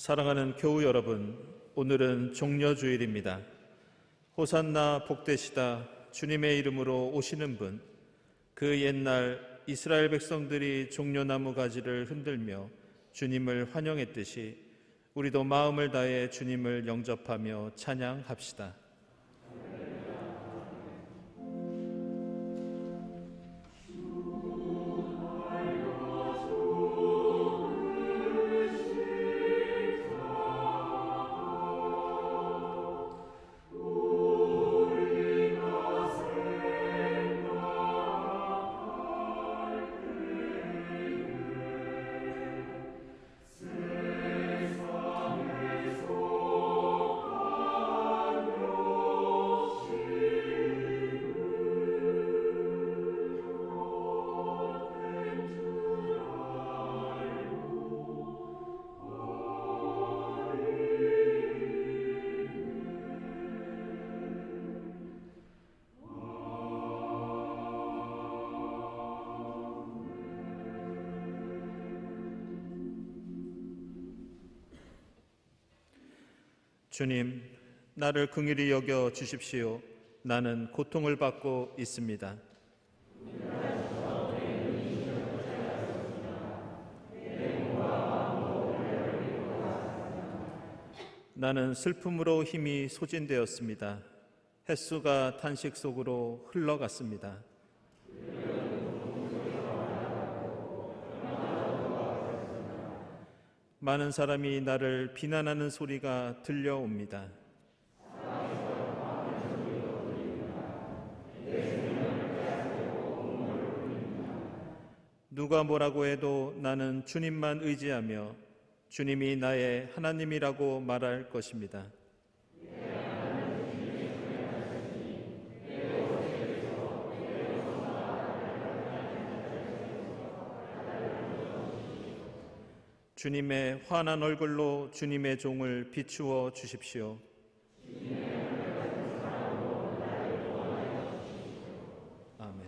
사랑하는 교우 여러분, 오늘은 종려주일입니다. 호산나 복되시다 주님의 이름으로 오시는 분, 그 옛날 이스라엘 백성들이 종려나무 가지를 흔들며 주님을 환영했듯이 우리도 마음을 다해 주님을 영접하며 찬양합시다. 주님, 나를 긍휼히 여겨 주십시오. 나는 고통을 받고 있습니다. 나는 슬픔으로 힘이 소진되었습니다. 햇수가 탄식 속으로 흘러갔습니다. 많은 사람이 나를 비난하는 소리가 들려옵니다. 누가 뭐라고 해도 나는 주님만 의지하며 주님이 나의 하나님이라고 말할 것입니다. 주님의 환한 얼굴로 주님의 종을 비추어 주십시오. 아멘.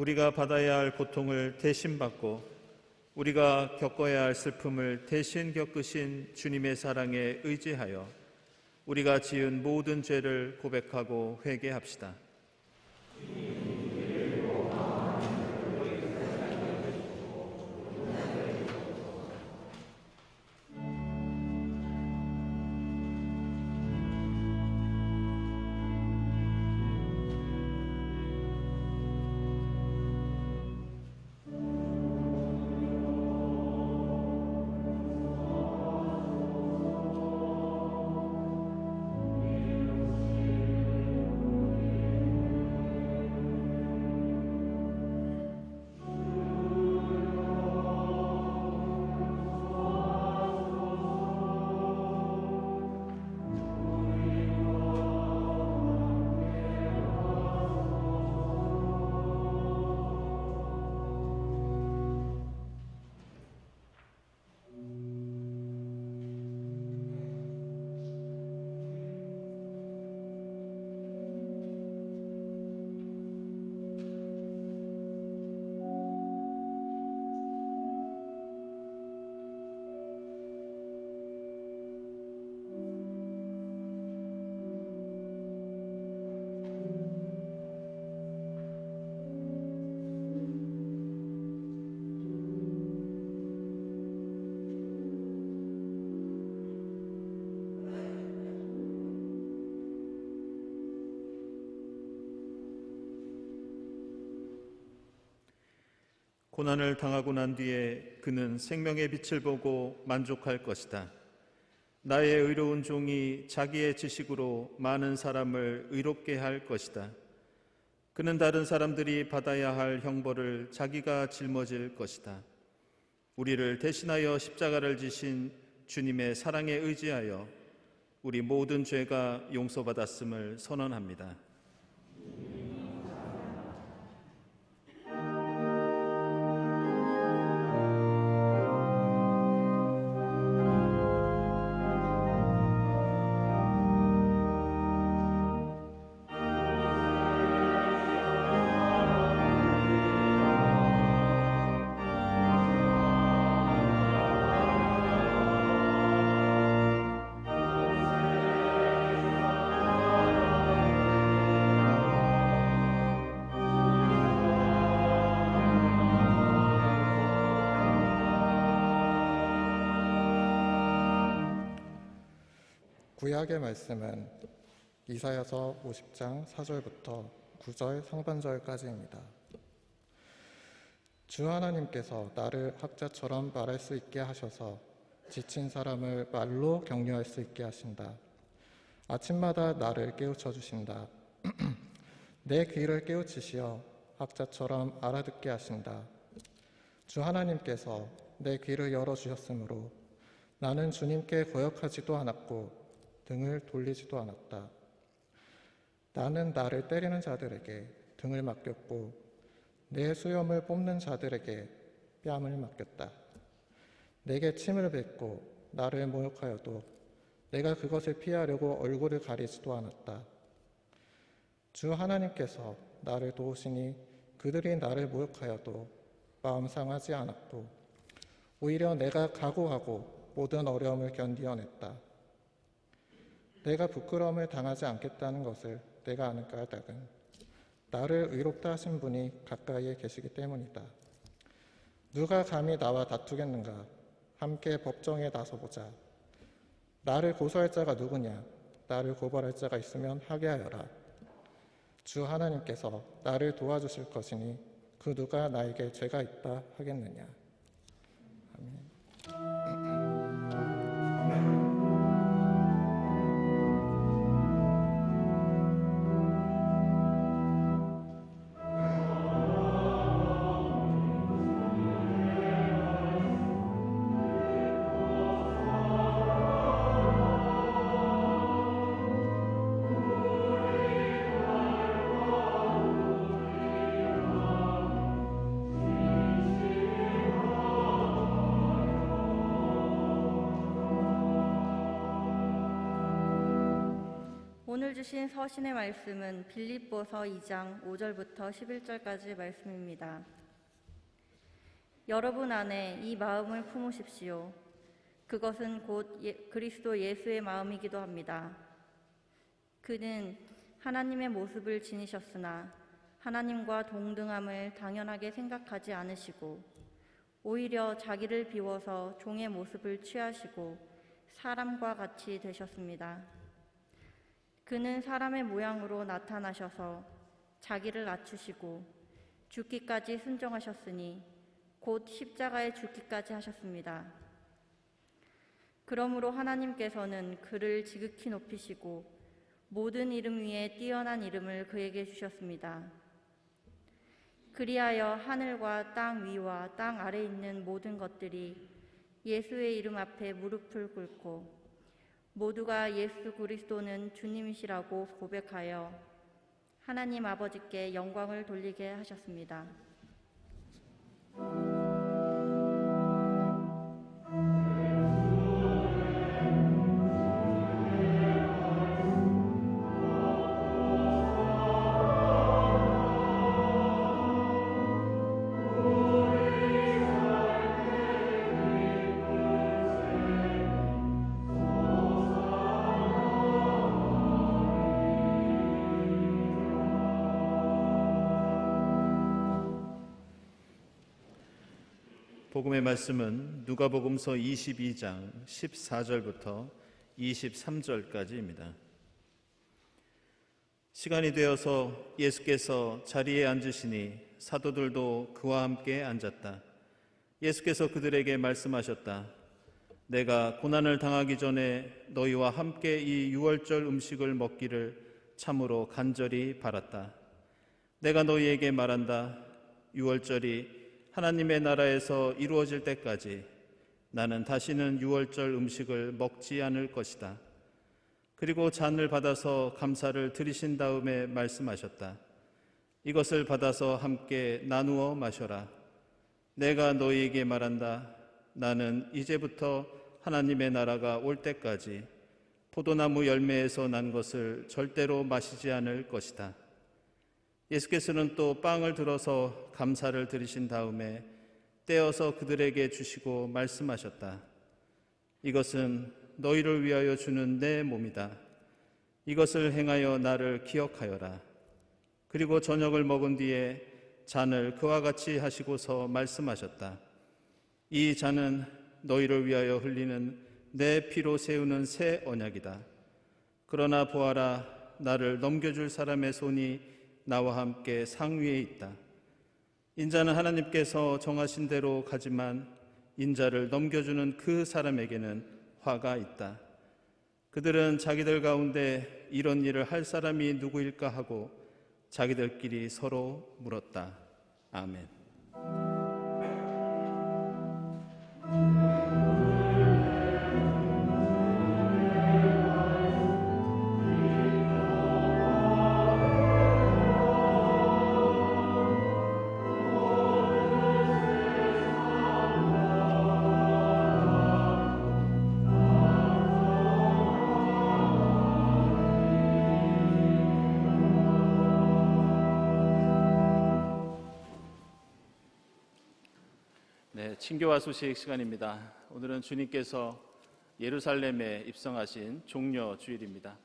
우리가 받아야 할 고통을 대신 받고 우리가 겪어야 할 슬픔을 대신 겪으신 주님의 사랑에 의지하여 우리가 지은 모든 죄를 고백하고 회개합시다. 고난을 당하고 난 뒤에 그는 생명의 빛을 보고 만족할 것이다. 나의 의로운 종이 자기의 지식으로 많은 사람을 의롭게 할 것이다. 그는 다른 사람들이 받아야 할 형벌을 자기가 짊어질 것이다. 우리를 대신하여 십자가를 지신 주님의 사랑에 의지하여 우리 모든 죄가 용서받았음을 선언합니다. 구약의 말씀은 이사야서 50장 4절부터 9절 상반절까지입니다. 주 하나님께서 나를 학자처럼 말할 수 있게 하셔서 지친 사람을 말로 격려할 수 있게 하신다. 아침마다 나를 깨우쳐 주신다. 내 귀를 깨우치시어 학자처럼 알아듣게 하신다. 주 하나님께서 내 귀를 열어주셨으므로 나는 주님께 거역하지도 않았고 등을 돌리지도 않았다. 나는 나를 때리는 자들에게 등을 맡겼고 내 수염을 뽑는 자들에게 뺨을 맡겼다. 내게 침을 뱉고 나를 모욕하여도 내가 그것을 피하려고 얼굴을 가리지도 않았다. 주 하나님께서 나를 도우시니 그들이 나를 모욕하여도 마음 상하지 않았고 오히려 내가 각오하고 모든 어려움을 견디어냈다. 내가 부끄러움을 당하지 않겠다는 것을 내가 아는 까닭은 나를 의롭다 하신 분이 가까이에 계시기 때문이다. 누가 감히 나와 다투겠는가? 함께 법정에 나서보자. 나를 고소할 자가 누구냐? 나를 고발할 자가 있으면 하게 하여라. 주 하나님께서 나를 도와주실 것이니 그 누가 나에게 죄가 있다 하겠느냐? 아멘. 오늘 주신 서신의 말씀은 빌립보서 2장 5절부터 11절까지 말씀입니다. 여러분 안에 이 마음을 품으십시오. 그것은 곧 그리스도 예수의 마음이기도 합니다. 그는 하나님의 모습을 지니셨으나 하나님과 동등함을 당연하게 생각하지 않으시고 오히려 자기를 비워서 종의 모습을 취하시고 사람과 같이 되셨습니다. 그는 사람의 모양으로 나타나셔서 자기를 낮추시고 죽기까지 순종하셨으니 곧 십자가에 죽기까지 하셨습니다. 그러므로 하나님께서는 그를 지극히 높이시고 모든 이름 위에 뛰어난 이름을 그에게 주셨습니다. 그리하여 하늘과 땅 위와 땅 아래에 있는 모든 것들이 예수의 이름 앞에 무릎을 꿇고 모두가 예수 그리스도는 주님이시라고 고백하여 하나님 아버지께 영광을 돌리게 하셨습니다. 복음의 말씀은 누가복음서 22장 14절부터 23절까지입니다. 시간이 되어서 예수께서 자리에 앉으시니 사도들도 그와 함께 앉았다. 예수께서 그들에게 말씀하셨다. 내가 고난을 당하기 전에 너희와 함께 이 유월절 음식을 먹기를 참으로 간절히 바랐다. 내가 너희에게 말한다. 유월절이 하나님의 나라에서 이루어질 때까지 나는 다시는 유월절 음식을 먹지 않을 것이다. 그리고 잔을 받아서 감사를 드리신 다음에 말씀하셨다. 이것을 받아서 함께 나누어 마셔라. 내가 너희에게 말한다. 나는 이제부터 하나님의 나라가 올 때까지 포도나무 열매에서 난 것을 절대로 마시지 않을 것이다. 예수께서는 또 빵을 들어서 감사를 드리신 다음에 떼어서 그들에게 주시고 말씀하셨다. 이것은 너희를 위하여 주는 내 몸이다. 이것을 행하여 나를 기억하여라. 그리고 저녁을 먹은 뒤에 잔을 그와 같이 하시고서 말씀하셨다. 이 잔은 너희를 위하여 흘리는 내 피로 세우는 새 언약이다. 그러나 보아라, 나를 넘겨줄 사람의 손이 나와 함께 상위에 있다. 인자는 하나님께서 정하신 대로 가지만 인자를 넘겨주는 그 사람에게는 화가 있다. 그들은 자기들 가운데 이런 일을 할 사람이 누구일까 하고 자기들끼리 서로 물었다. 아멘. 친교와 소식 시간입니다. 오늘은 주님께서 예루살렘에 입성하신 종려 주일입니다.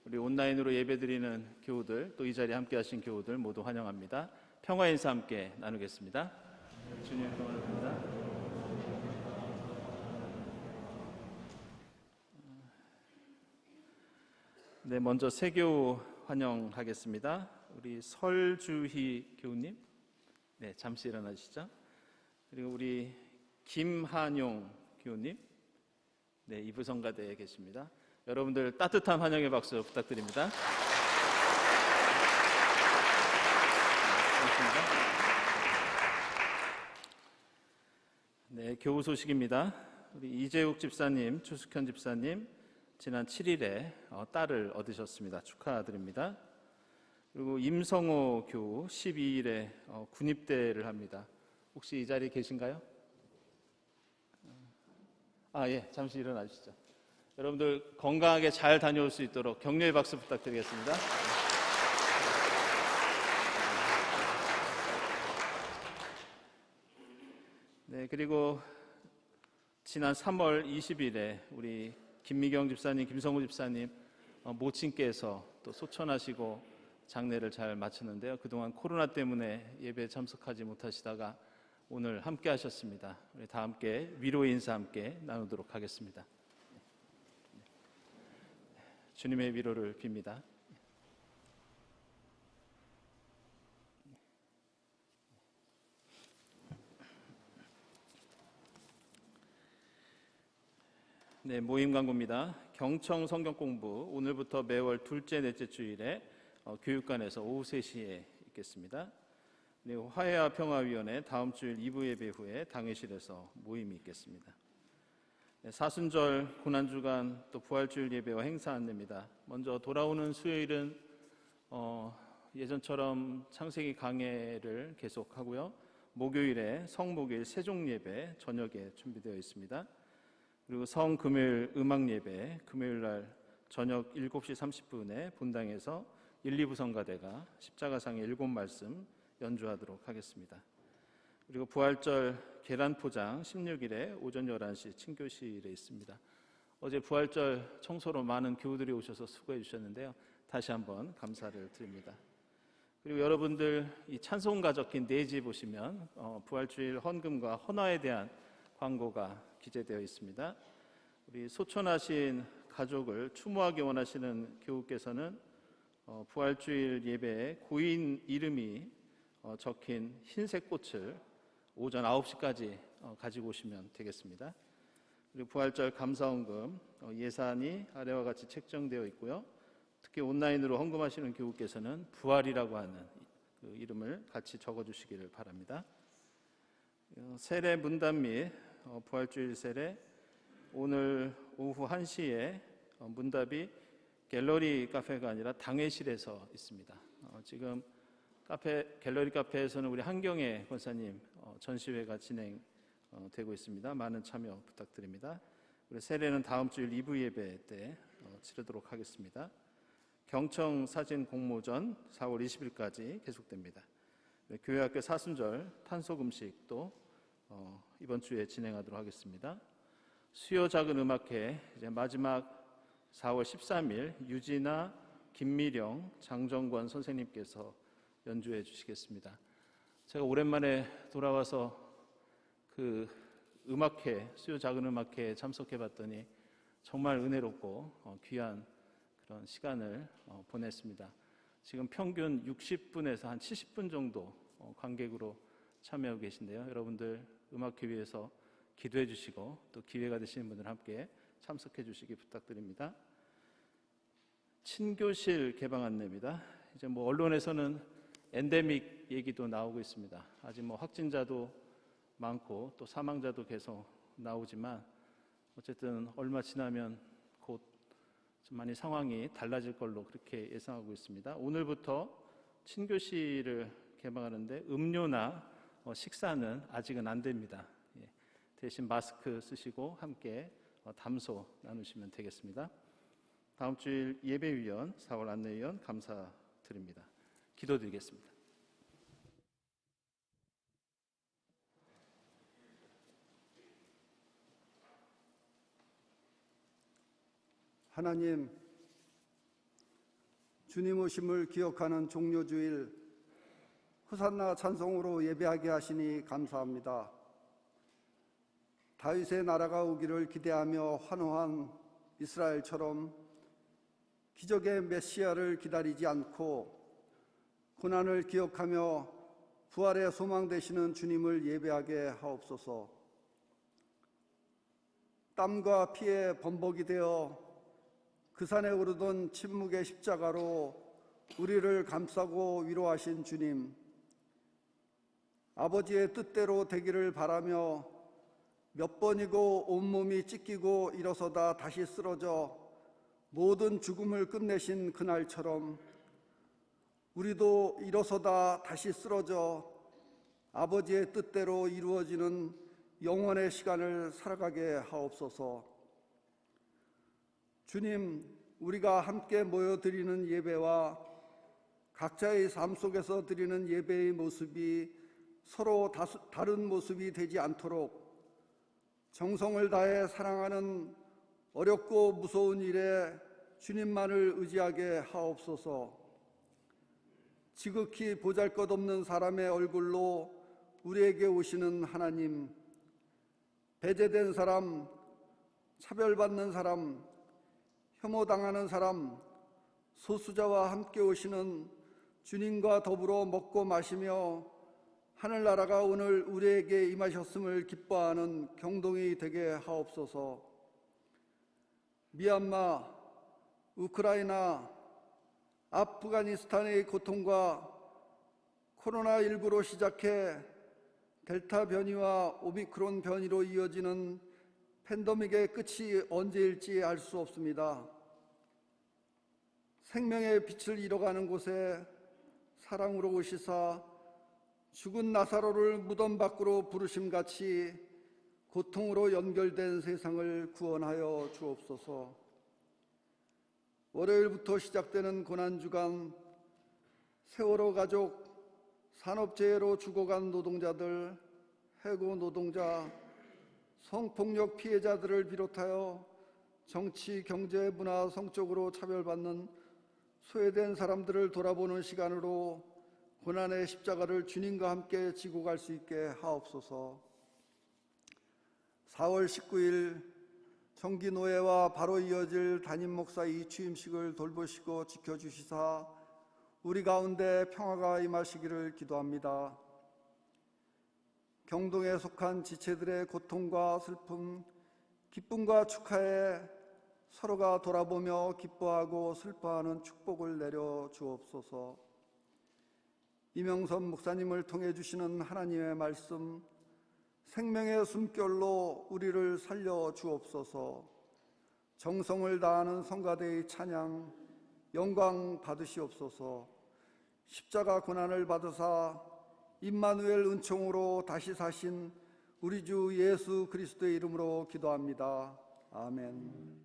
우리 온라인으로 예배드리는 교우들, 또 이 자리에 함께 하신 교우들 모두 환영합니다. 평화 인사 함께 나누겠습니다. 주님의 평화를 빕니다. 네, 먼저 새교우 환영하겠습니다. 우리 설주희 교우님, 네, 잠시 일어나 주시죠. 그리고 우리 김한용 교우님, 네, 이부성가대에 계십니다. 여러분들 따뜻한 환영의 박수 부탁드립니다. 네, 교우 소식입니다. 우리 이재욱 집사님, 추숙현 집사님 지난 7일에 딸을 얻으셨습니다. 축하드립니다. 그리고 임성호 교우 12일에 군입대를 합니다. 혹시 이 자리에 계신가요? 예, 잠시 일어나 주시죠. 여러분들 건강하게 잘 다녀올 수 있도록 격려의 박수 부탁드리겠습니다. 네, 그리고 지난 3월 20일에 우리 김미경 집사님, 김성우 집사님 모친께서 또 소천하시고 장례를 잘 마쳤는데요. 그동안 코로나 때문에 예배에 참석하지 못하시다가 오늘 함께 하셨습니다. 우리 다 함께 위로의 인사 함께 나누도록 하겠습니다. 주님의 위로를 빕니다. 네, 모임 광고입니다. 경청 성경 공부 오늘부터 매월 둘째, 넷째 주일에 교육관에서 오후 3시에 있겠습니다. 그리고 화해와 평화위원회 다음 주일 2부 예배 후에 당회실에서 모임이 있겠습니다. 네, 사순절 고난주간 또 부활주일 예배와 행사 안내입니다. 먼저 돌아오는 수요일은 예전처럼 창세기 강해를 계속하고요. 목요일에 성목일 세종예배 저녁에 준비되어 있습니다. 그리고 성금요일 음악예배 금요일날 저녁 7시 30분에 본당에서 1, 2부 성가대가 십자가상의 7말씀 연주하도록 하겠습니다. 그리고 부활절 계란포장 16일에 오전 11시 친교실에 있습니다. 어제 부활절 청소로 많은 교우들이 오셔서 수고해 주셨는데요. 다시 한번 감사를 드립니다. 그리고 여러분들 이 찬송가 적힌 내지 보시면 부활주일 헌금과 헌화에 대한 광고가 기재되어 있습니다. 우리 소천하신 가족을 추모하기 원하시는 교우께서는 부활주일 예배에 고인 이름이 적힌 흰색 꽃을 오전 9시까지 가지고 오시면 되겠습니다. 그리고 부활절 감사헌금 예산이 아래와 같이 책정되어 있고요. 특히 온라인으로 헌금하시는 교우께서는 부활이라고 하는 그 이름을 같이 적어주시기를 바랍니다. 세례 문답 및 부활주일 세례 오늘 오후 1시에 문답이 갤러리 카페가 아니라 당회실에서 있습니다. 지금 갤러리 카페에서는 우리 한경애 권사님 전시회가 진행되고 있습니다. 많은 참여 부탁드립니다. 그리고 세례는 다음 주일 2부 예배 때 치르도록 하겠습니다. 경청 사진 공모전 4월 20일까지 계속됩니다. 교회학교 사순절 탄소금식도 이번 주에 진행하도록 하겠습니다. 수요 작은 음악회 이제 마지막 4월 13일 유진아, 김미령, 장정권 선생님께서 연주해 주시겠습니다. 제가 오랜만에 돌아와서 그 음악회, 수요 작은 음악회에 참석해 봤더니 정말 은혜롭고 귀한 그런 시간을 보냈습니다. 지금 평균 60분에서 한 70분 정도 관객으로 참여하고 계신데요. 여러분들 음악회 위해서 기도해 주시고 또 기회가 되시는 분들 함께 참석해 주시기 부탁드립니다. 친교실 개방 안내입니다. 이제 언론에서는 엔데믹 얘기도 나오고 있습니다. 아직 확진자도 많고 또 사망자도 계속 나오지만 어쨌든 얼마 지나면 곧 좀 많이 상황이 달라질 걸로 그렇게 예상하고 있습니다. 오늘부터 친교실을 개방하는데 음료나 식사는 아직은 안 됩니다. 대신 마스크 쓰시고 함께 담소 나누시면 되겠습니다. 다음 주일 예배위원, 4월 안내위원 감사드립니다. 기도드리겠습니다. 하나님, 주님 오심을 기억하는 종료주일 호산나 찬송으로 예배하게 하시니 감사합니다. 다윗의 나라가 오기를 기대하며 환호한 이스라엘처럼 기적의 메시아를 기다리지 않고 고난을 기억하며 부활의 소망 되시는 주님을 예배하게 하옵소서. 땀과 피의 범벅이 되어 그 산에 오르던 침묵의 십자가로 우리를 감싸고 위로하신 주님, 아버지의 뜻대로 되기를 바라며 몇 번이고 온몸이 찢기고 일어서다 다시 쓰러져 모든 죽음을 끝내신 그날처럼 우리도 일어서다 다시 쓰러져 아버지의 뜻대로 이루어지는 영원의 시간을 살아가게 하옵소서. 주님, 아버지의 뜻대로 이루어지는 영원의 시간을 살아가게 하옵소서. 주님, 아버지의 뜻대로 이루어지는 영원의 시간을 살아가게 하옵소서. 주님, 아버지의 뜻대로 이루어지는 영원의 시간을 살아가게 하옵소서. 주님, 아버지의 뜻대로 이루어지는 영원의 시간을 살아가게 하옵소서. 주님, 우리가 함께 모여드리는 예배와 각자의 삶 속에서 드리는 예배의 모습이 서로 다른 모습이 되지 않도록 정성을 다해 사랑하는 어렵고 무서운 일에 주님만을 의지하게 하옵소서. 지극히 보잘것없는 사람의 얼굴로 우리에게 오시는 하나님, 배제된 사람, 차별받는 사람, 혐오당하는 사람, 소수자와 함께 오시는 주님과 더불어 먹고 마시며 하늘나라가 오늘 우리에게 임하셨음을 기뻐하는 경동이 되게 하옵소서. 미얀마, 우크라이나, 아프가니스탄의 고통과 코로나19로 시작해 델타 변이와 오미크론 변이로 이어지는 팬데믹의 끝이 언제일지 알 수 없습니다. 생명의 빛을 잃어가는 곳에 사랑으로 오시사 죽은 나사로를 무덤 밖으로 부르심같이 고통으로 연결된 세상을 구원하여 주옵소서. 월요일부터 시작되는 고난주간, 세월호 가족, 산업재해로 죽어간 노동자들, 해고 노동자, 성폭력 피해자들을 비롯하여 정치, 경제, 문화, 성적으로 차별받는 소외된 사람들을 돌아보는 시간으로 고난의 십자가를 주님과 함께 지고 갈 수 있게 하옵소서. 4월 19일 정기노예와 바로 이어질 담임 목사의 취임식을 돌보시고 지켜주시사 우리 가운데 평화가 임하시기를 기도합니다. 경동에 속한 지체들의 고통과 슬픔, 기쁨과 축하에 서로가 돌아보며 기뻐하고 슬퍼하는 축복을 내려 주옵소서. 이명선 목사님을 통해 주시는 하나님의 말씀, 생명의 숨결로 우리를 살려 주옵소서. 정성을 다하는 성가대의 찬양, 영광 받으시옵소서. 십자가 고난을 받으사 임마누엘 은총으로 다시 사신 우리 주 예수 그리스도의 이름으로 기도합니다. 아멘.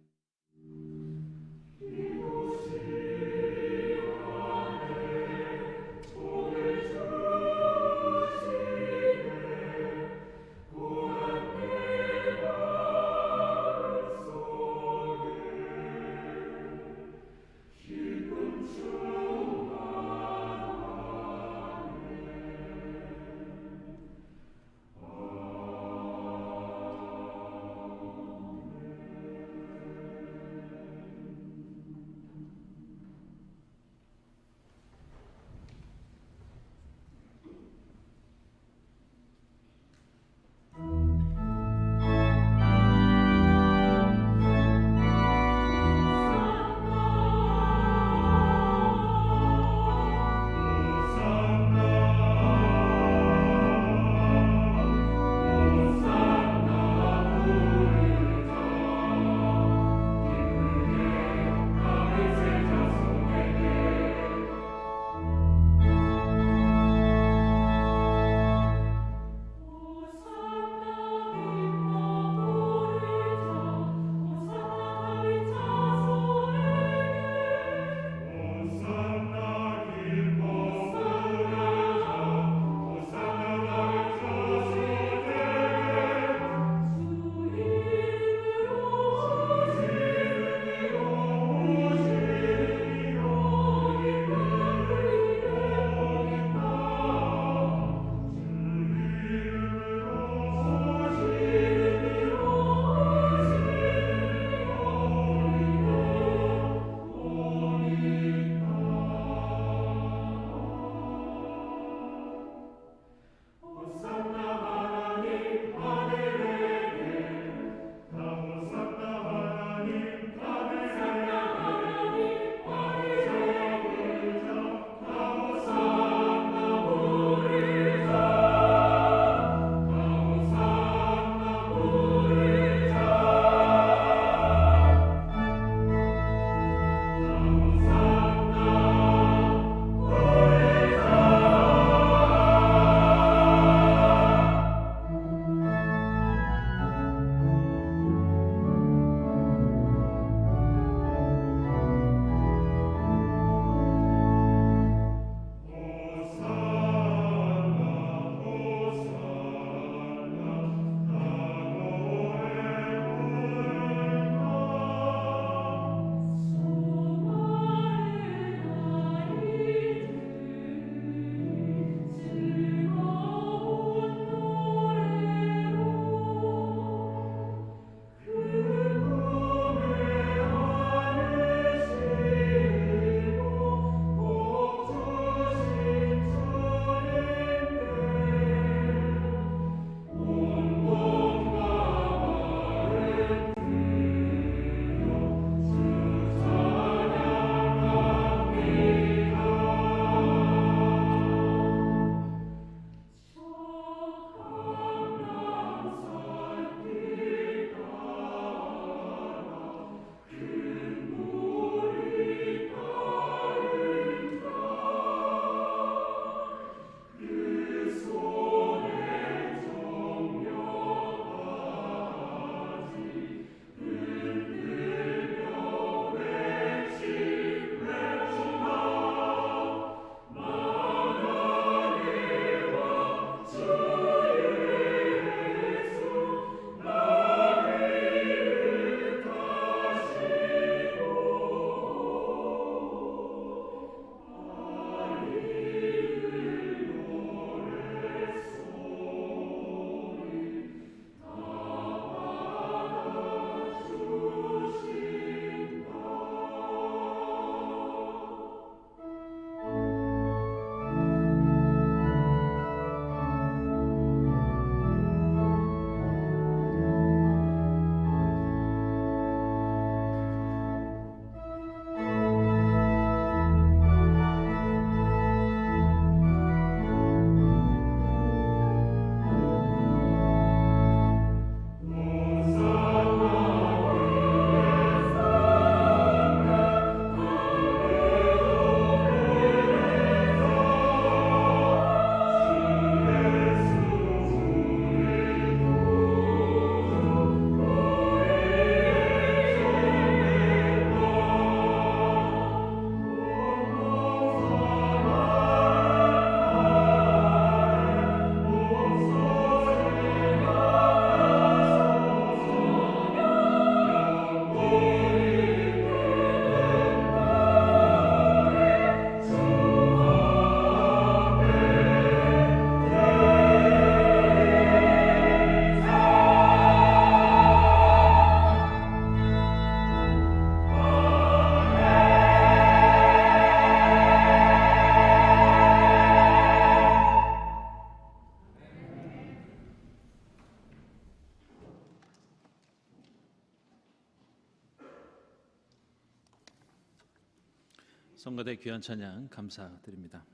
성가대 귀한 찬양 감사드립니다.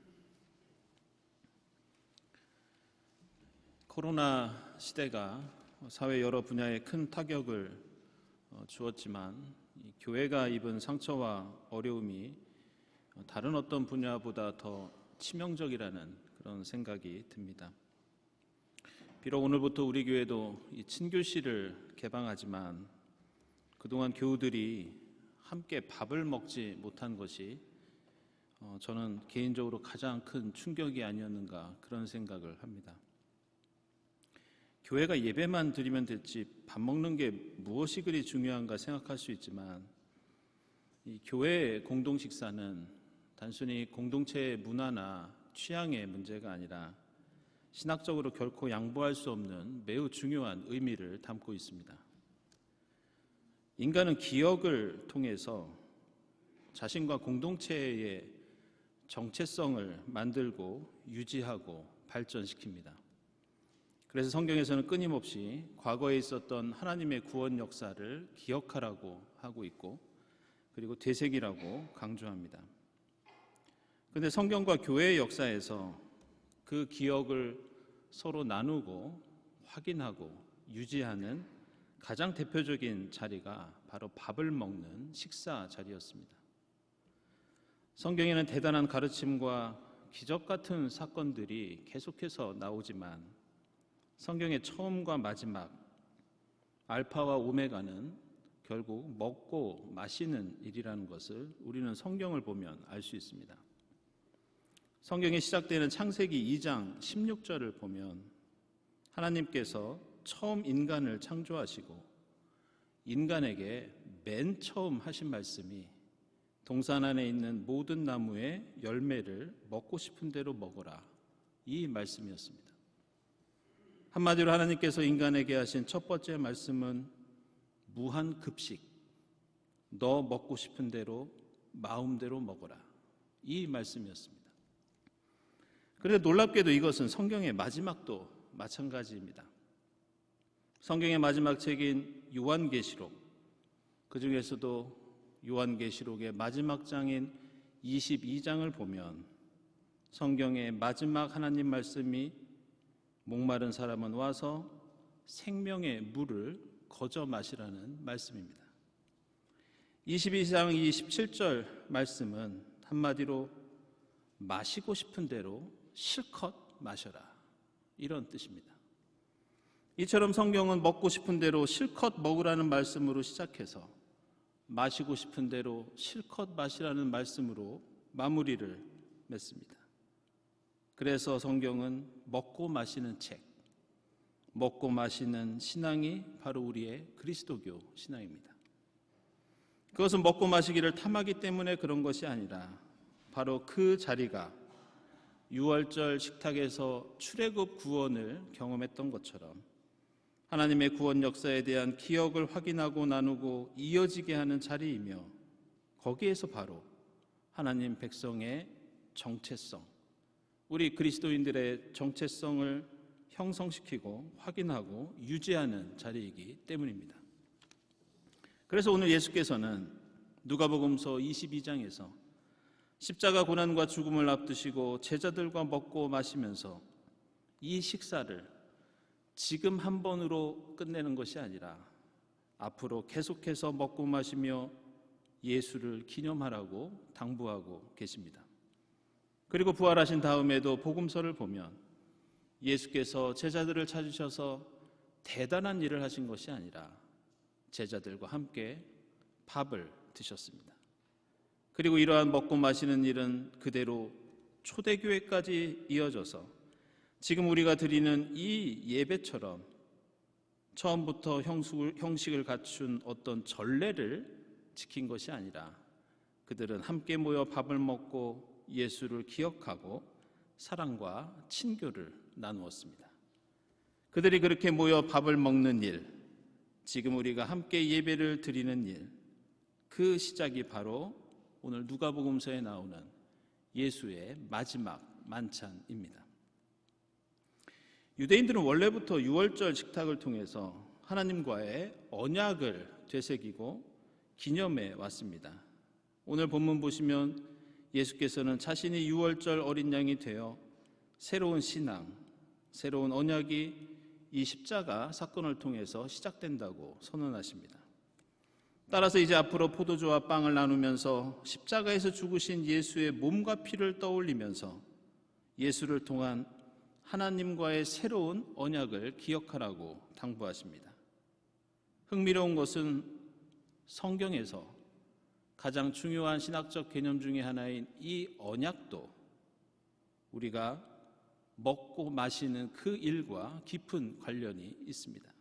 코로나 시대가 사회 여러 분야에 큰 타격을 주었지만 이 교회가 입은 상처와 어려움이 다른 어떤 분야보다 더 치명적이라는 그런 생각이 듭니다. 비록 오늘부터 우리 교회도 이 친교실을 개방하지만 그동안 교우들이 함께 밥을 먹지 못한 것이 저는 개인적으로 가장 큰 충격이 아니었는가 그런 생각을 합니다. 교회가 예배만 드리면 됐지 밥 먹는 게 무엇이 그리 중요한가 생각할 수 있지만 이 교회의 공동 식사는 단순히 공동체의 문화나 취향의 문제가 아니라 신학적으로 결코 양보할 수 없는 매우 중요한 의미를 담고 있습니다. 인간은 기억을 통해서 자신과 공동체의 정체성을 만들고 유지하고 발전시킵니다. 그래서 성경에서는 끊임없이 과거에 있었던 하나님의 구원 역사를 기억하라고 하고 있고 그리고 되새기라고 강조합니다. 그런데 성경과 교회의 역사에서 그 기억을 서로 나누고 확인하고 유지하는 가장 대표적인 자리가 바로 밥을 먹는 식사 자리였습니다. 성경에는 대단한 가르침과 기적 같은 사건들이 계속해서 나오지만 성경의 처음과 마지막, 알파와 오메가는 결국 먹고 마시는 일이라는 것을 우리는 성경을 보면 알 수 있습니다. 성경이 시작되는 창세기 2장 16절을 보면 하나님께서 처음 인간을 창조하시고 인간에게 맨 처음 하신 말씀이 동산 안에 있는 모든 나무의 열매를 먹고 싶은 대로 먹어라, 이 말씀이었습니다. 한마디로 하나님께서 인간에게 하신 첫 번째 말씀은 무한 급식, 너 먹고 싶은 대로 마음대로 먹어라, 이 말씀이었습니다. 그런데 놀랍게도 이것은 성경의 마지막도 마찬가지입니다. 성경의 마지막 책인 요한계시록, 그 중에서도 요한계시록의 마지막 장인 22장을 보면 성경의 마지막 하나님 말씀이 목마른 사람은 와서 생명의 물을 거저 마시라는 말씀입니다. 22장 27절 말씀은 한마디로 마시고 싶은 대로 실컷 마셔라, 이런 뜻입니다. 이처럼 성경은 먹고 싶은 대로 실컷 먹으라는 말씀으로 시작해서 마시고 싶은 대로 실컷 마시라는 말씀으로 마무리를 맺습니다. 그래서 성경은 먹고 마시는 책, 먹고 마시는 신앙이 바로 우리의 그리스도교 신앙입니다. 그것은 먹고 마시기를 탐하기 때문에 그런 것이 아니라 바로 그 자리가 유월절 식탁에서 출애굽 구원을 경험했던 것처럼 하나님의 구원 역사에 대한 기억을 확인하고 나누고 이어지게 하는 자리이며 거기에서 바로 하나님 백성의 정체성, 우리 그리스도인들의 정체성을 형성시키고 확인하고 유지하는 자리이기 때문입니다. 그래서 오늘 예수께서는 누가복음서 22장에서 십자가 고난과 죽음을 앞두시고 제자들과 먹고 마시면서 이 식사를 지금 한 번으로 끝내는 것이 아니라 앞으로 계속해서 먹고 마시며 예수를 기념하라고 당부하고 계십니다. 그리고 부활하신 다음에도 복음서를 보면 예수께서 제자들을 찾으셔서 대단한 일을 하신 것이 아니라 제자들과 함께 밥을 드셨습니다. 그리고 이러한 먹고 마시는 일은 그대로 초대교회까지 이어져서 지금 우리가 드리는 이 예배처럼 처음부터 형식을 갖춘 어떤 전례를 지킨 것이 아니라 그들은 함께 모여 밥을 먹고 예수를 기억하고 사랑과 친교를 나누었습니다. 그들이 그렇게 모여 밥을 먹는 일, 지금 우리가 함께 예배를 드리는 일, 그 시작이 바로 오늘 누가복음서에 나오는 예수의 마지막 만찬입니다. 유대인들은 원래부터 유월절 식탁을 통해서 하나님과의 언약을 되새기고 기념해 왔습니다. 오늘 본문 보시면 예수께서는 자신이 유월절 어린 양이 되어 새로운 신앙, 새로운 언약이 이 십자가 사건을 통해서 시작된다고 선언하십니다. 따라서 이제 앞으로 포도주와 빵을 나누면서 십자가에서 죽으신 예수의 몸과 피를 떠올리면서 예수를 통한 하나님과의 새로운 언약을 기억하라고 당부하십니다. 흥미로운 것은 성경에서 가장 중요한 신학적 개념 중에 하나인 이 언약도 우리가 먹고 마시는 그 일과 깊은 관련이 있습니다.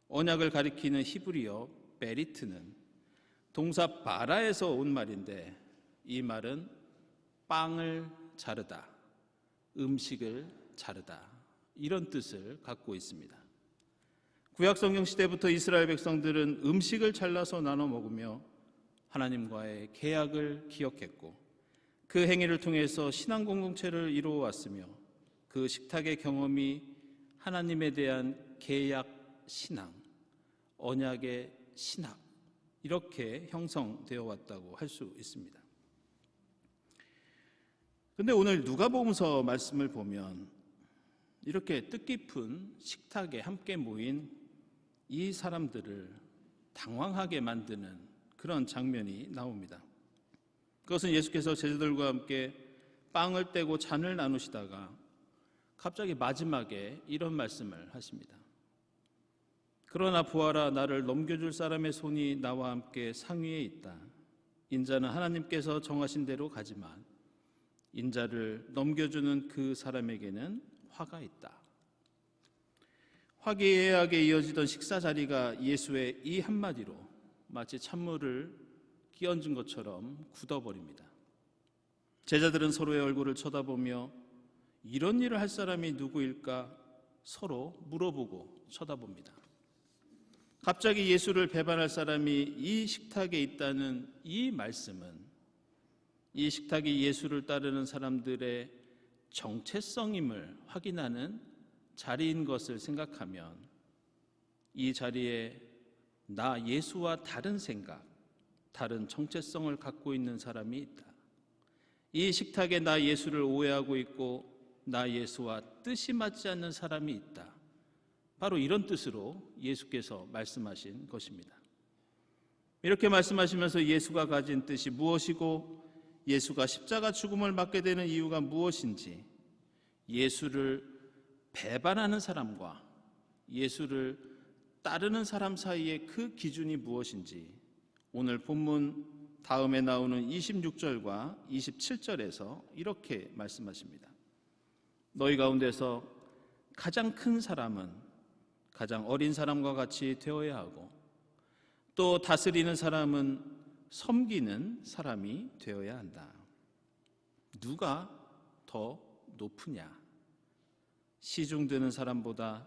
언약을 가리키는 히브리어 베리트는 동사 바라에서 온 말인데 이 말은 빵을 자르다, 음식을 자르다 이런 뜻을 갖고 있습니다. 구약 성경 시대부터 이스라엘 백성들은 음식을 잘라서 나눠 먹으며 하나님과의 계약을 기억했고 그 행위를 통해서 신앙 공동체를 이루어 왔으며 그 식탁의 경험이 하나님에 대한 계약 신앙, 언약의 신학 이렇게 형성되어 왔다고 할 수 있습니다. 그런데 오늘 누가복음서 말씀을 보면 이렇게 뜻깊은 식탁에 함께 모인 이 사람들을 당황하게 만드는 그런 장면이 나옵니다. 그것은 예수께서 제자들과 함께 빵을 떼고 잔을 나누시다가 갑자기 마지막에 이런 말씀을 하십니다. 그러나 보아라, 나를 넘겨줄 사람의 손이 나와 함께 상위에 있다. 인자는 하나님께서 정하신 대로 가지만 인자를 넘겨주는 그 사람에게는 화가 있다. 화기애애하게 이어지던 식사 자리가 예수의 이 한마디로 마치 찬물을 끼얹은 것처럼 굳어버립니다. 제자들은 서로의 얼굴을 쳐다보며 이런 일을 할 사람이 누구일까 서로 물어보고 쳐다봅니다. 갑자기 예수를 배반할 사람이 이 식탁에 있다는 이 말씀은 이 식탁이 예수를 따르는 사람들의 정체성임을 확인하는 자리인 것을 생각하면 이 자리에 나 예수와 다른 생각, 다른 정체성을 갖고 있는 사람이 있다. 이 식탁에 나 예수를 오해하고 있고 나 예수와 뜻이 맞지 않는 사람이 있다. 바로 이런 뜻으로 예수께서 말씀하신 것입니다. 이렇게 말씀하시면서 예수가 가진 뜻이 무엇이고 예수가 십자가 죽음을 맞게 되는 이유가 무엇인지, 예수를 배반하는 사람과 예수를 따르는 사람 사이의 그 기준이 무엇인지 오늘 본문 다음에 나오는 26절과 27절에서 이렇게 말씀하십니다. 너희 가운데서 가장 큰 사람은 가장 어린 사람과 같이 되어야 하고 또 다스리는 사람은 섬기는 사람이 되어야 한다. 누가 더 높으냐? 시중 드는 사람보다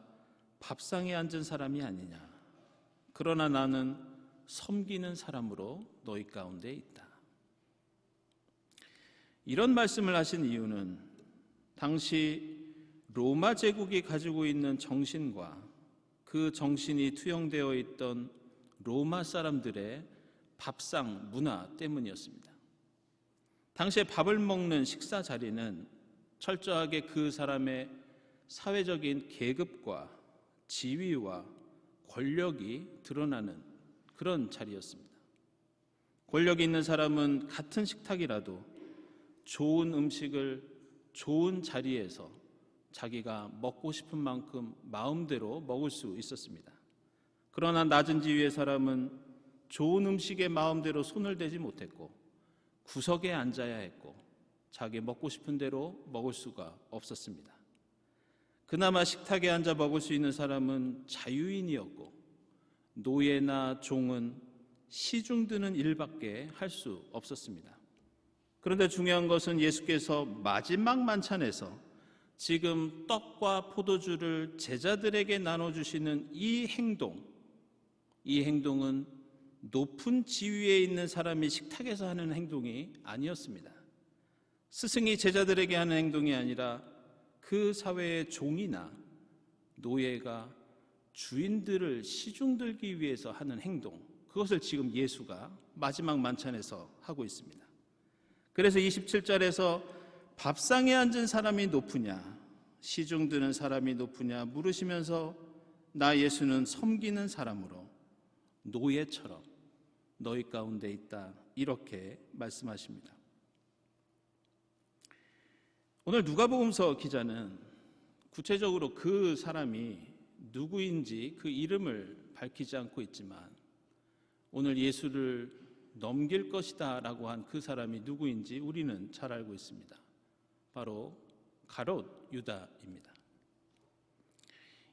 밥상에 앉은 사람이 아니냐? 그러나 나는 섬기는 사람으로 너희 가운데 있다. 이런 말씀을 하신 이유는 당시 로마 제국이 가지고 있는 정신과 그 정신이 투영되어 있던 로마 사람들의 밥상 문화 때문이었습니다. 당시에 밥을 먹는 식사 자리는 철저하게 그 사람의 사회적인 계급과 지위와 권력이 드러나는 그런 자리였습니다. 권력이 있는 사람은 같은 식탁이라도 좋은 음식을 좋은 자리에서 자기가 먹고 싶은 만큼 마음대로 먹을 수 있었습니다. 그러나 낮은 지위의 사람은 좋은 음식에 마음대로 손을 대지 못했고 구석에 앉아야 했고 자기 먹고 싶은 대로 먹을 수가 없었습니다. 그나마 식탁에 앉아 먹을 수 있는 사람은 자유인이었고 노예나 종은 시중 드는 일밖에 할 수 없었습니다. 그런데 중요한 것은 예수께서 마지막 만찬에서 지금 떡과 포도주를 제자들에게 나눠주시는 이 행동은 높은 지위에 있는 사람이 식탁에서 하는 행동이 아니었습니다. 스승이 제자들에게 하는 행동이 아니라 그 사회의 종이나 노예가 주인들을 시중들기 위해서 하는 행동, 그것을 지금 예수가 마지막 만찬에서 하고 있습니다. 그래서 27절에서 밥상에 앉은 사람이 높으냐 시중 드는 사람이 높으냐 물으시면서 나 예수는 섬기는 사람으로 노예처럼 너희 가운데 있다 이렇게 말씀하십니다. 오늘 누가복음서 기자는 구체적으로 그 사람이 누구인지 그 이름을 밝히지 않고 있지만 오늘 예수를 넘길 것이다 라고 한 그 사람이 누구인지 우리는 잘 알고 있습니다. 바로 가롯 유다입니다.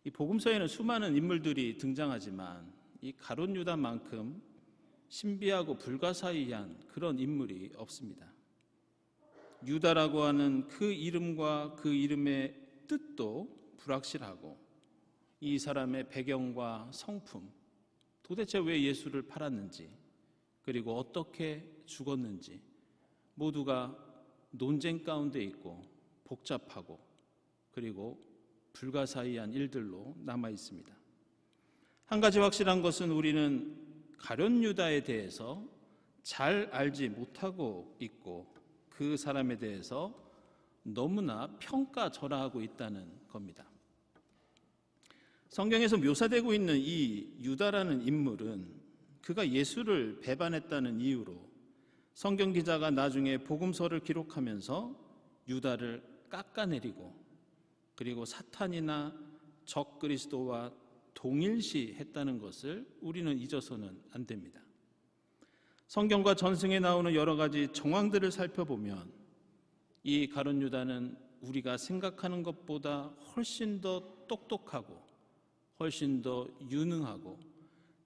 이 복음서에는 수많은 인물들이 등장하지만 이 가롯 유다만큼 신비하고 불가사의한 그런 인물이 없습니다. 유다라고 하는 그 이름과 그 이름의 뜻도 불확실하고 이 사람의 배경과 성품, 도대체 왜 예수를 팔았는지 그리고 어떻게 죽었는지 모두가 논쟁 가운데 있고 복잡하고 그리고 불가사의한 일들로 남아 있습니다. 한 가지 확실한 것은 우리는 가룟 유다에 대해서 잘 알지 못하고 있고 그 사람에 대해서 너무나 평가절하하고 있다는 겁니다. 성경에서 묘사되고 있는 이 유다라는 인물은 그가 예수를 배반했다는 이유로 성경 기자가 나중에 복음서를 기록하면서 유다를 깎아내리고 그리고 사탄이나 적그리스도와 동일시했다는 것을 우리는 잊어서는 안 됩니다. 성경과 전승에 나오는 여러 가지 정황들을 살펴보면 이 가룟 유다는 우리가 생각하는 것보다 훨씬 더 똑똑하고 훨씬 더 유능하고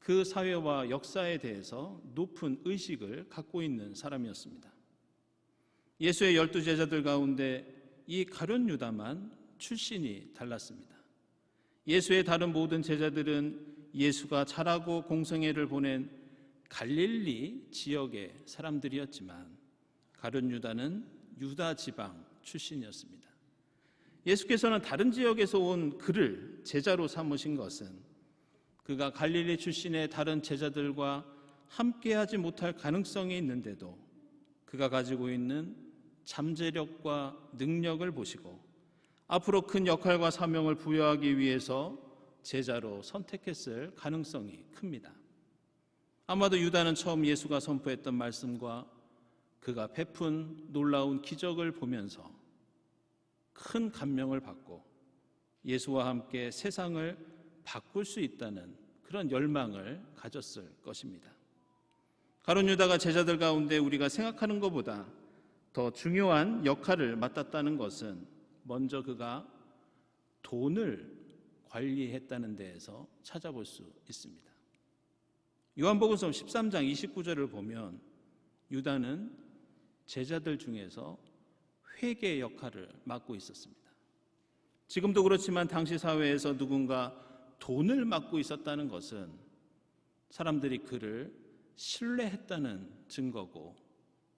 그 사회와 역사에 대해서 높은 의식을 갖고 있는 사람이었습니다. 예수의 12제자들 가운데 이 가룟 유다만 출신이 달랐습니다. 예수의 다른 모든 제자들은 예수가 자라고 공생애를 보낸 갈릴리 지역의 사람들이었지만 가룟 유다는 유다 지방 출신이었습니다. 예수께서는 다른 지역에서 온 그를 제자로 삼으신 것은 그가 갈릴리 출신의 다른 제자들과 함께하지 못할 가능성이 있는데도 그가 가지고 있는 잠재력과 능력을 보시고 앞으로 큰 역할과 사명을 부여하기 위해서 제자로 선택했을 가능성이 큽니다. 아마도 유다는 처음 예수가 선포했던 말씀과 그가 베푼 놀라운 기적을 보면서 큰 감명을 받고 예수와 함께 세상을 바꿀 수 있다는 그런 열망을 가졌을 것입니다. 가룟 유다가 제자들 가운데 우리가 생각하는 것보다 더 중요한 역할을 맡았다는 것은 먼저 그가 돈을 관리했다는 데에서 찾아볼 수 있습니다. 요한복음서 13장 29절을 보면 유다는 제자들 중에서 회계 역할을 맡고 있었습니다. 지금도 그렇지만 당시 사회에서 누군가 돈을 맡고 있었다는 것은 사람들이 그를 신뢰했다는 증거고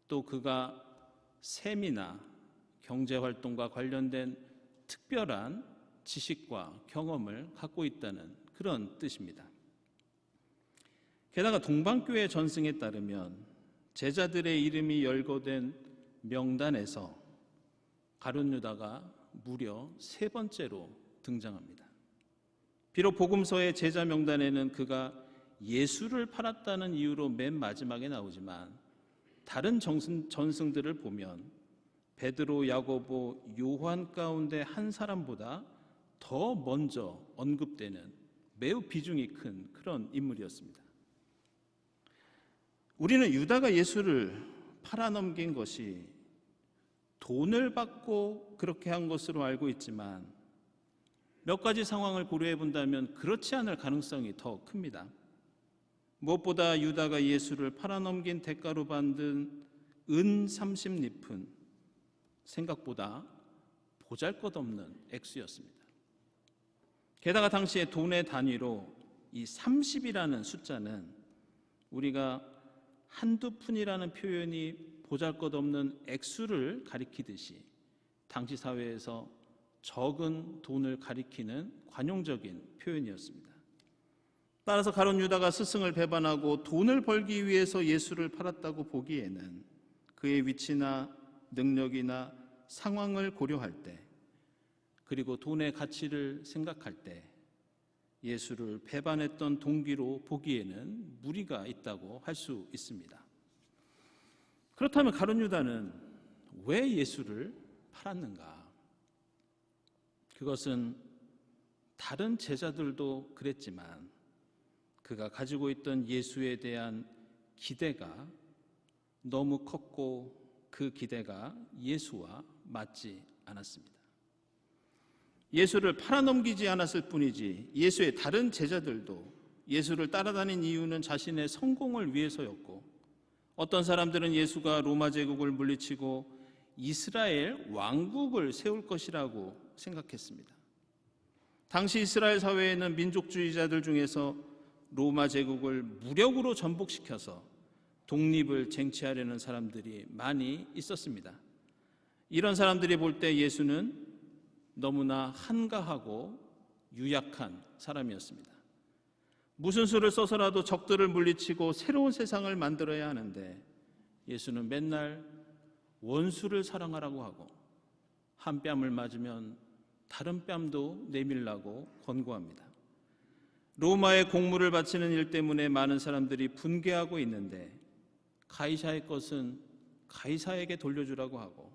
또 그가 셈이나 경제활동과 관련된 특별한 지식과 경험을 갖고 있다는 그런 뜻입니다. 게다가 동방교회 전승에 따르면 제자들의 이름이 열거된 명단에서 가룟 유다가 무려 3번째로 등장합니다. 비록 복음서의 제자 명단에는 그가 예수를 팔았다는 이유로 맨 마지막에 나오지만 다른 전승들을 보면 베드로, 야고보, 요한 가운데 한 사람보다 더 먼저 언급되는 매우 비중이 큰 그런 인물이었습니다. 우리는 유다가 예수를 팔아넘긴 것이 돈을 받고 그렇게 한 것으로 알고 있지만 몇 가지 상황을 고려해 본다면 그렇지 않을 가능성이 더 큽니다. 무엇보다 유다가 예수를 팔아넘긴 대가로 받은 은 30리푼, 생각보다 보잘것없는 액수였습니다. 게다가 당시에 돈의 단위로 이 30이라는 숫자는 우리가 한두 푼이라는 표현이 보잘것없는 액수를 가리키듯이 당시 사회에서 적은 돈을 가리키는 관용적인 표현이었습니다. 따라서 가룟 유다가 스승을 배반하고 돈을 벌기 위해서 예수를 팔았다고 보기에는 그의 위치나 능력이나 상황을 고려할 때, 그리고 돈의 가치를 생각할 때 예수를 배반했던 동기로 보기에는 무리가 있다고 할 수 있습니다. 그렇다면 가룟 유다는 왜 예수를 팔았는가? 그것은 다른 제자들도 그랬지만 그가 가지고 있던 예수에 대한 기대가 너무 컸고 그 기대가 예수와 맞지 않았습니다. 예수를 팔아넘기지 않았을 뿐이지 예수의 다른 제자들도 예수를 따라다닌 이유는 자신의 성공을 위해서였고, 어떤 사람들은 예수가 로마 제국을 물리치고 이스라엘 왕국을 세울 것이라고 생각했습니다. 당시 이스라엘 사회에는 민족주의자들 중에서 로마 제국을 무력으로 전복시켜서 독립을 쟁취하려는 사람들이 많이 있었습니다. 이런 사람들이 볼 때 예수는 너무나 한가하고 유약한 사람이었습니다. 무슨 수를 써서라도 적들을 물리치고 새로운 세상을 만들어야 하는데 예수는 맨날 원수를 사랑하라고 하고 한 뺨을 맞으면 다른 뺨도 내밀라고 권고합니다. 로마의 공물을 바치는 일 때문에 많은 사람들이 분개하고 있는데 가이사의 것은 가이사에게 돌려주라고 하고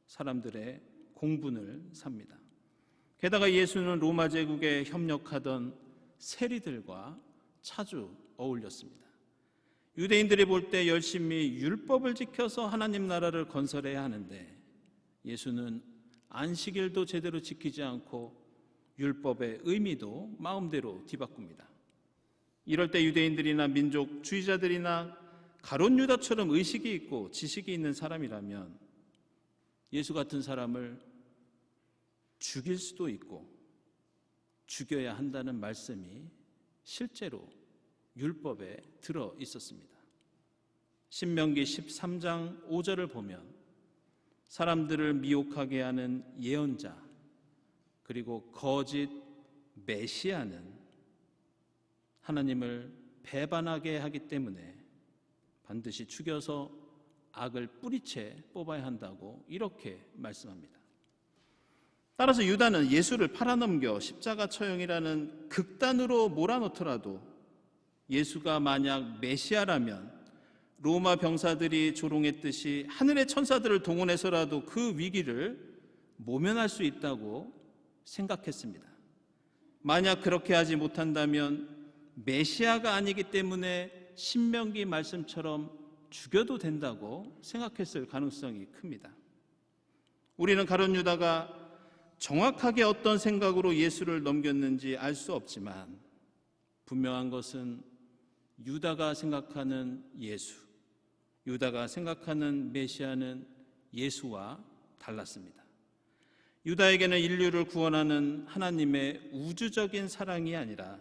사람들의 공분을 삽니다. 게다가 예수는 로마 제국에 협력하던 세리들과 자주 어울렸습니다. 유대인들이 볼 때 열심히 율법을 지켜서 하나님 나라를 건설해야 하는데 예수는 안식일도 제대로 지키지 않고 율법의 의미도 마음대로 뒤바꿉니다. 이럴 때 유대인들이나 민족주의자들이나 가룟 유다처럼 의식이 있고 지식이 있는 사람이라면 예수 같은 사람을 죽일 수도 있고 죽여야 한다는 말씀이 실제로 율법에 들어 있었습니다. 신명기 13장 5절을 보면 사람들을 미혹하게 하는 예언자 그리고 거짓 메시아는 하나님을 배반하게 하기 때문에 반드시 죽여서 악을 뿌리채 뽑아야 한다고 이렇게 말씀합니다. 따라서 유다는 예수를 팔아넘겨 십자가 처형이라는 극단으로 몰아넣더라도 예수가 만약 메시아라면 로마 병사들이 조롱했듯이 하늘의 천사들을 동원해서라도 그 위기를 모면할 수 있다고 생각했습니다. 만약 그렇게 하지 못한다면 메시아가 아니기 때문에 신명기 말씀처럼 죽여도 된다고 생각했을 가능성이 큽니다. 우리는 가룟 유다가 정확하게 어떤 생각으로 예수를 넘겼는지 알 수 없지만 분명한 것은 유다가 생각하는 예수, 유다가 생각하는 메시아는 예수와 달랐습니다. 유다에게는 인류를 구원하는 하나님의 우주적인 사랑이 아니라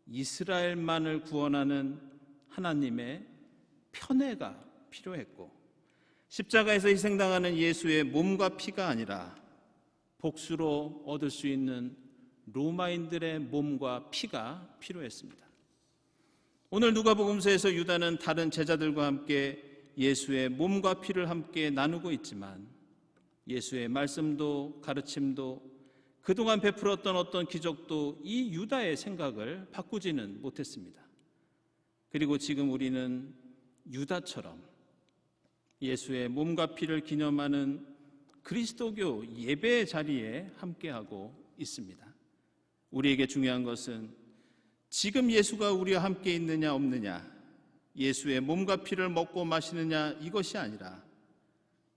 이스라엘만을 구원하는 하나님의 편애가 필요했고, 십자가에서 희생당하는 예수의 몸과 피가 아니라 복수로 얻을 수 있는 로마인들의 몸과 피가 필요했습니다. 오늘 누가복음서에서 유다는 다른 제자들과 함께 예수의 몸과 피를 함께 나누고 있지만 예수의 말씀도 가르침도 그동안 베풀었던 어떤 기적도 이 유다의 생각을 바꾸지는 못했습니다. 그리고 지금 우리는 유다처럼 예수의 몸과 피를 기념하는 그리스도교 예배의 자리에 함께하고 있습니다. 우리에게 중요한 것은 지금 예수가 우리와 함께 있느냐 없느냐, 예수의 몸과 피를 먹고 마시느냐 이것이 아니라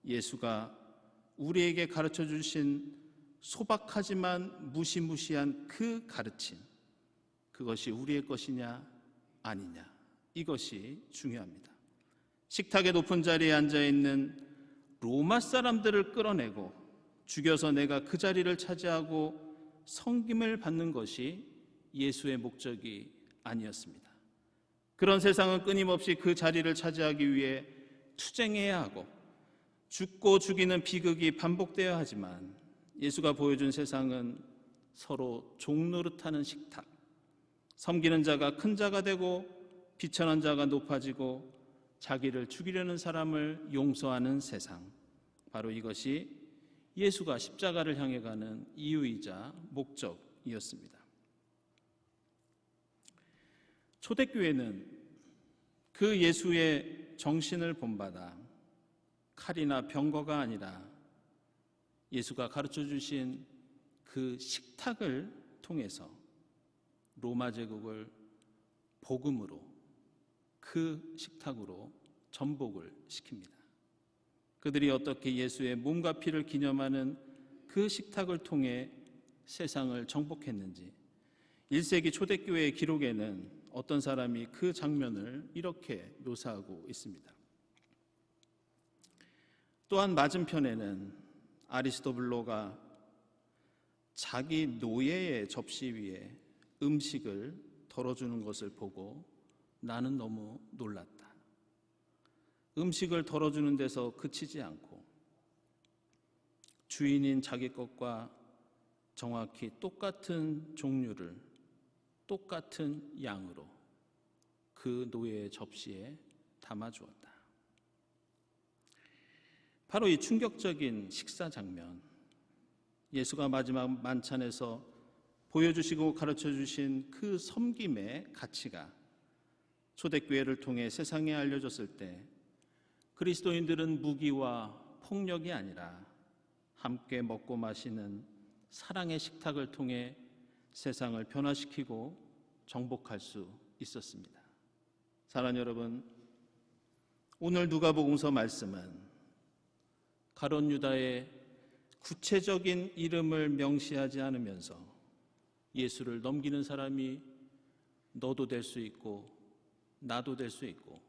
예수가 우리에게 가르쳐 주신 소박하지만 무시무시한 그 가르침, 그것이 우리의 것이냐 아니냐, 이것이 중요합니다. 식탁의 높은 자리에 앉아있는 로마 사람들을 끌어내고 죽여서 내가 그 자리를 차지하고 섬김을 받는 것이 예수의 목적이 아니었습니다. 그런 세상은 끊임없이 그 자리를 차지하기 위해 투쟁해야 하고 죽고 죽이는 비극이 반복되어야 하지만 예수가 보여준 세상은 서로 종노릇하는 식탁, 섬기는 자가 큰 자가 되고 비천한 자가 높아지고 자기를 죽이려는 사람을 용서하는 세상, 바로 이것이 예수가 십자가를 향해 가는 이유이자 목적이었습니다. 초대교회는 그 예수의 정신을 본받아 칼이나 병거가 아니라 예수가 가르쳐 주신 그 식탁을 통해서 로마 제국을 복음으로, 그 식탁으로 전복을 시킵니다. 그들이 어떻게 예수의 몸과 피를 기념하는 그 식탁을 통해 세상을 정복했는지 1세기 초대교회의 기록에는 어떤 사람이 그 장면을 이렇게 묘사하고 있습니다. 또한 맞은편에는 아리스토블로가 자기 노예의 접시 위에 음식을 덜어주는 것을 보고 나는 너무 놀랐다. 음식을 덜어주는 데서 그치지 않고 주인인 자기 것과 정확히 똑같은 종류를 똑같은 양으로 그 노예의 접시에 담아주었다. 바로 이 충격적인 식사 장면, 예수가 마지막 만찬에서 보여주시고 가르쳐주신 그 섬김의 가치가 초대교회를 통해 세상에 알려졌을 때 그리스도인들은 무기와 폭력이 아니라 함께 먹고 마시는 사랑의 식탁을 통해 세상을 변화시키고 정복할 수 있었습니다. 사랑하는 여러분, 오늘 누가복음서 말씀은 가룟 유다의 구체적인 이름을 명시하지 않으면서 예수를 넘기는 사람이 너도 될 수 있고 나도 될 수 있고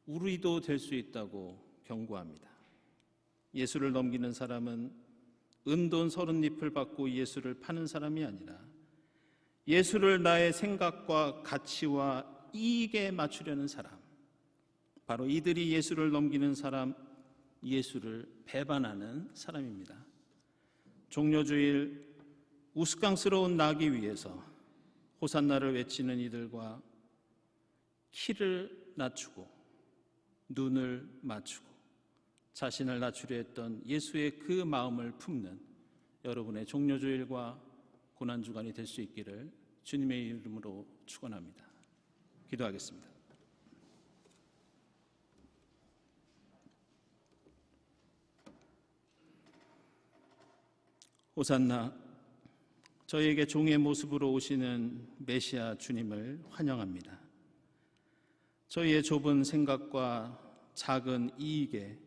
우리도 될 수 있다고 경고합니다. 예수를 넘기는 사람은 은돈 30잎을 받고 예수를 파는 사람이 아니라 예수를 나의 생각과 가치와 이익에 맞추려는 사람, 바로 이들이 예수를 넘기는 사람, 예수를 배반하는 사람입니다. 종려주일 우스꽝스러운 나기 위해서 호산나를 외치는 이들과 키를 낮추고 눈을 맞추고 자신을 낮추려 했던 예수의 그 마음을 품는 여러분의 종려주일과 고난주간이 될 수 있기를 주님의 이름으로 축원합니다. 기도하겠습니다. 호산나, 저희에게 종의 모습으로 오시는 메시아 주님을 환영합니다. 저희의 좁은 생각과 작은 이익에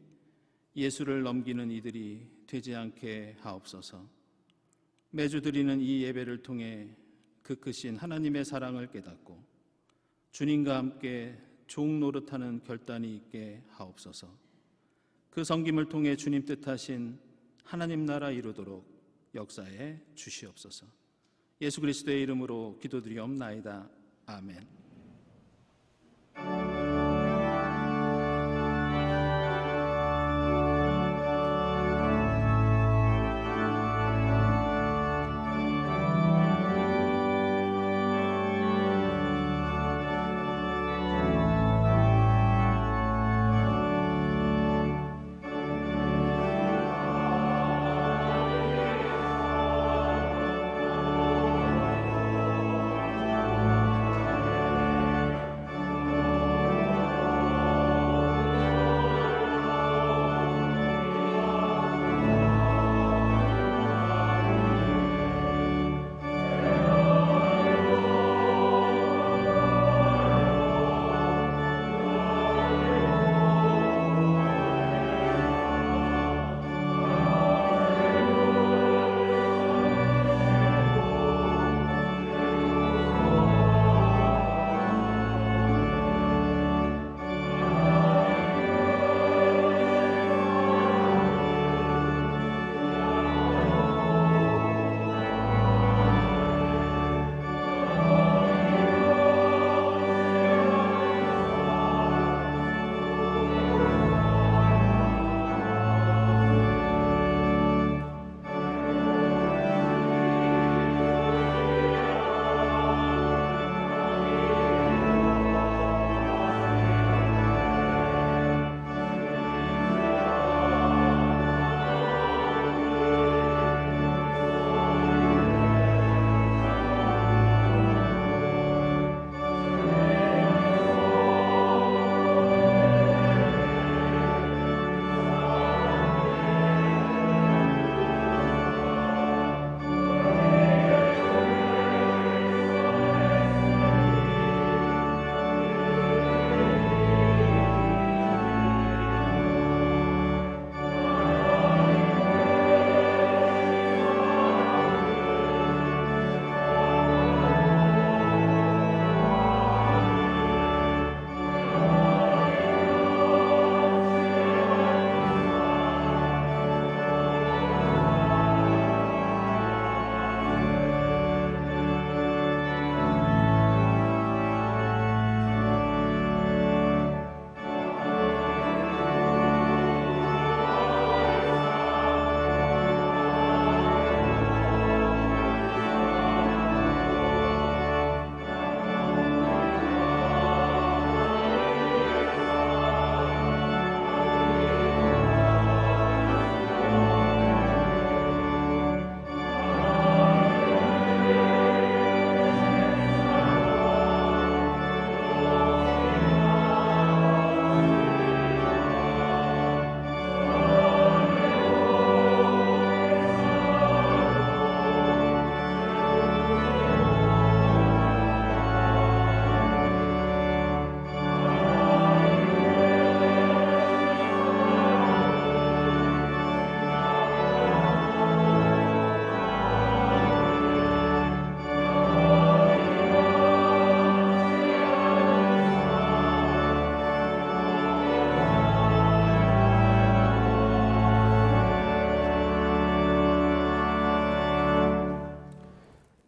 예수를 넘기는 이들이 되지 않게 하옵소서. 매주 드리는 이 예배를 통해 그 크신 하나님의 사랑을 깨닫고 주님과 함께 종 노릇하는 결단이 있게 하옵소서. 그 섬김을 통해 주님 뜻하신 하나님 나라 이루도록 역사에 주시옵소서. 예수 그리스도의 이름으로 기도드리옵나이다. 아멘.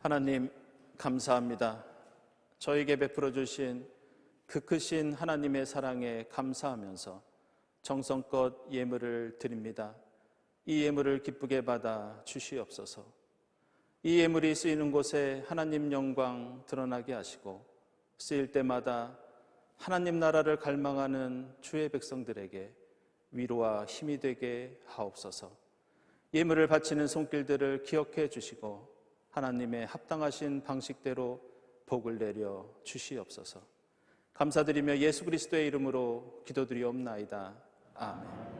하나님 감사합니다. 저에게 베풀어 주신 그 크신 하나님의 사랑에 감사하면서 정성껏 예물을 드립니다. 이 예물을 기쁘게 받아 주시옵소서. 이 예물이 쓰이는 곳에 하나님 영광 드러나게 하시고 쓰일 때마다 하나님 나라를 갈망하는 주의 백성들에게 위로와 힘이 되게 하옵소서. 예물을 바치는 손길들을 기억해 주시고 하나님의 합당하신 방식대로 복을 내려 주시옵소서. 감사드리며 예수 그리스도의 이름으로 기도드리옵나이다. 아멘.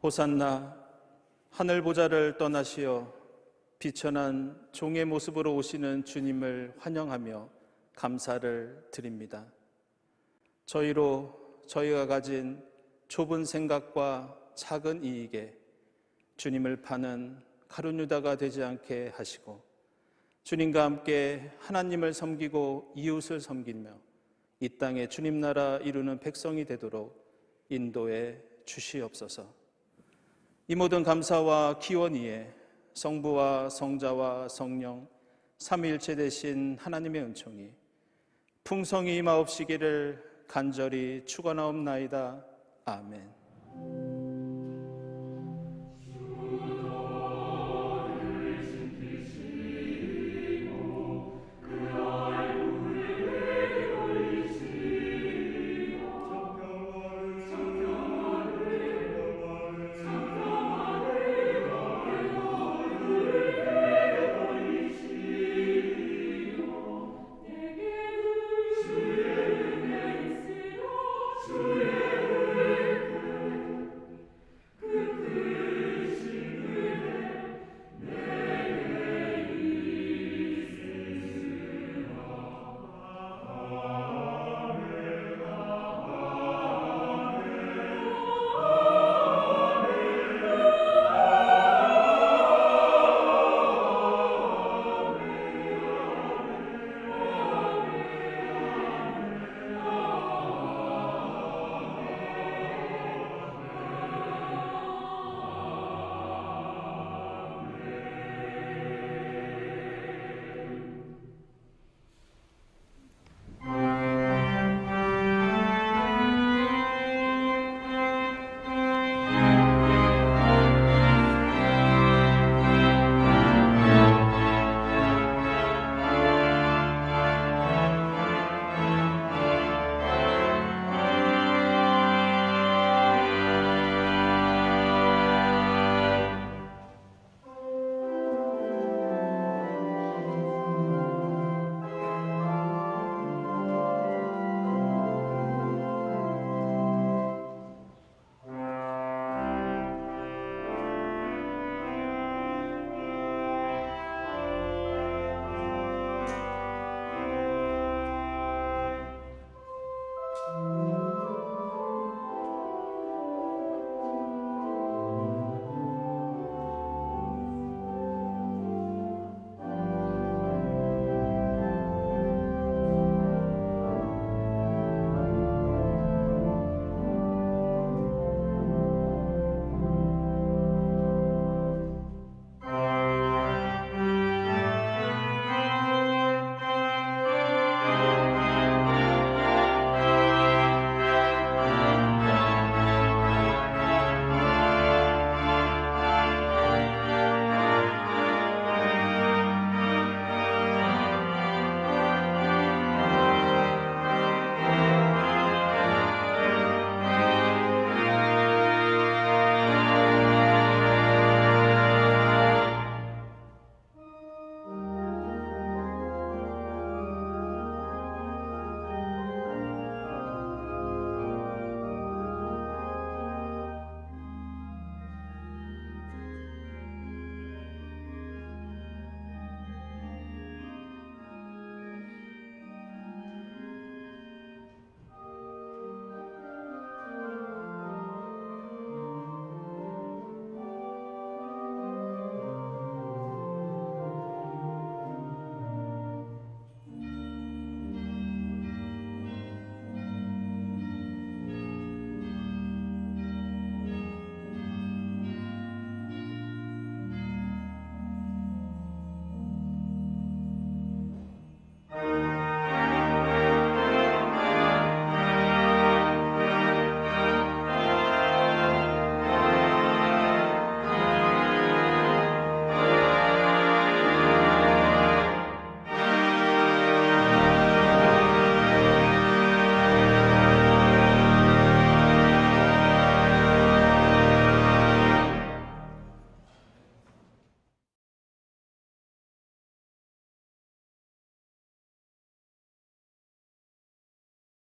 호산나 하늘 보좌를 떠나시어 비천한 종의 모습으로 오시는 주님을 환영하며 감사를 드립니다. 저희가 가진 좁은 생각과 작은 이익에 주님을 파는 가룟유다가 되지 않게 하시고 주님과 함께 하나님을 섬기고 이웃을 섬기며 이 땅에 주님 나라 이루는 백성이 되도록 인도해 주시옵소서. 이 모든 감사와 기원 위에 성부와 성자와 성령 삼위일체 되신 하나님의 은총이 풍성히 임하옵시기를 간절히 축원하옵나이다. 아멘.